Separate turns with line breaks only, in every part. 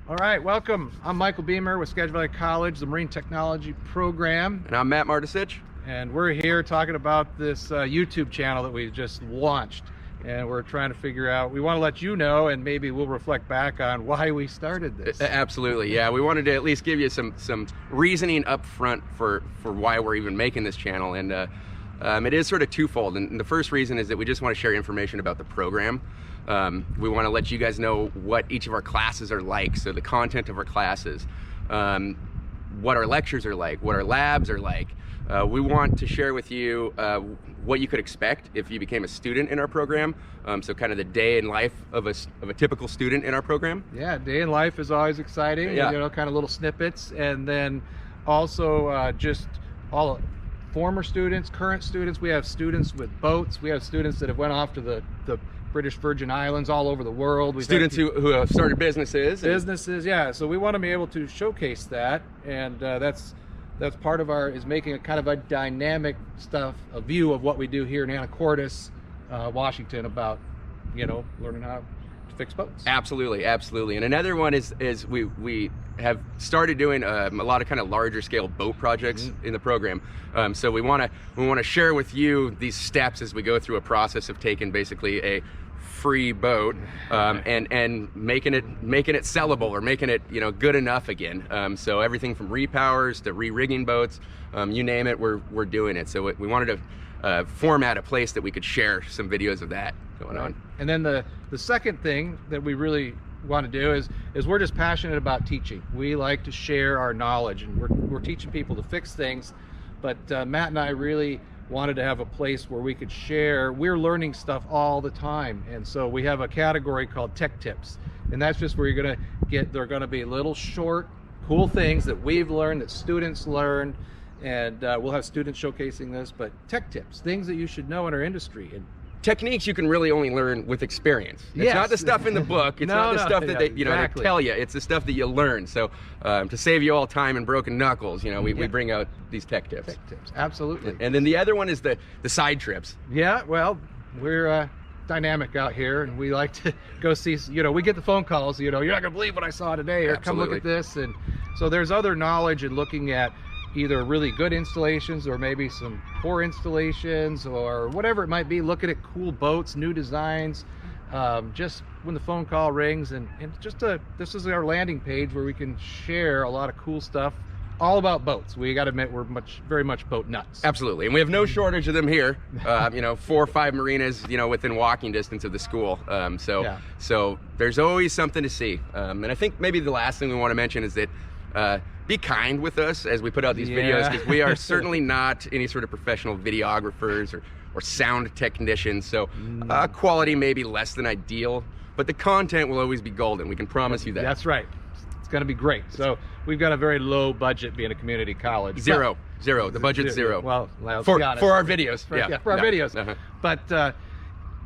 All right, welcome. I'm Michael Beemer with Skagit Valley College, the Marine Technology Program.
And I'm Matt Martisich.
And we're here talking about this YouTube channel that we just launched. And we're trying to figure out, we want to let you know, and maybe we'll reflect back on why we started this.
Absolutely, yeah. We wanted to at least give you some reasoning up front for why we're even making this channel. And it is sort of twofold. And the first reason is that we just want to share information about the program. We want to let you guys know what each of our classes are like, so the content of our classes, what our lectures are like, what our labs are like. We want to share with you what you could expect if you became a student in our program, so kind of the day in life of a typical student in our program.
Yeah, day in life is always exciting,
yeah.
You know, kind of little snippets, and then also just all former students, current students. We have students with boats, we have students that have went off to the British Virgin Islands, all over the world. We've
students who have started businesses.
Yeah. So we want to be able to showcase that, and that's part of is making a kind of a dynamic a view of what we do here in Anacortes, Washington, about, you know, learning how to fix boats.
Absolutely, absolutely. And another one is we have started doing a lot of kind of larger scale boat projects in the program. So we want to share with you these steps as we go through a process of taking basically a free boat and making it sellable, or making it, you know, good enough again. So everything from repowers to re-rigging boats, you name it, we're doing it. So we wanted to format a place that we could share some videos of that going on.
And then the second thing that we really want to do is we're just passionate about teaching. We like to share our knowledge, and we're teaching people to fix things, but Matt and I really wanted to have a place where we could share. We're learning stuff all the time, and so we have a category called Tech Tips, and that's just where you're gonna get, they're gonna be little short cool things that we've learned, that students learn, and we'll have students showcasing this, but Tech Tips, things that you should know in our industry. And
techniques you can really only learn with experience. It's
yes.
not the stuff in the book. It's not the stuff that they, you know,
exactly.
they tell you. It's the stuff that you learn. So to save you all time and broken knuckles, you know, we bring out these tech tips.
Tech tips, absolutely.
And then the other one is the side trips.
Yeah, well, we're dynamic out here, and we like to go see, you know, we get the phone calls, you know, you're not gonna believe what I saw today, or come look at this. And so there's other knowledge in looking at either really good installations or maybe some poor installations, or whatever it might be, looking at cool boats, new designs, just when the phone call rings, and just this is our landing page where we can share a lot of cool stuff all about boats. We got to admit, we're very much boat nuts.
Absolutely, and we have no shortage of them here. You know, 4 or 5 marinas, you know, within walking distance of the school. So there's always something to see. And I think maybe the last thing we want to mention is that be kind with us as we put out these videos, because we are certainly not any sort of professional videographers or sound technicians. So quality may be less than ideal, but the content will always be golden. We can promise you that.
That's right. It's going to be great. So we've got a very low budget being a community college.
Zero. The budget's zero.
Well, let's
for
be honest.
our videos.
For our videos. But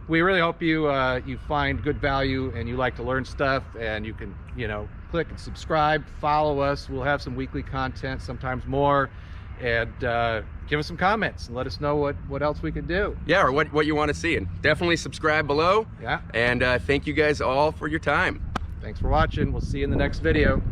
we really hope you find good value, and you like to learn stuff, and you can, you know, click and subscribe, follow us. We'll have some weekly content, sometimes more, and give us some comments and let us know what else we can do.
Yeah, or what you want to see, and definitely subscribe below.
Yeah.
And thank you guys all for your time.
Thanks for watching. We'll see you in the next video.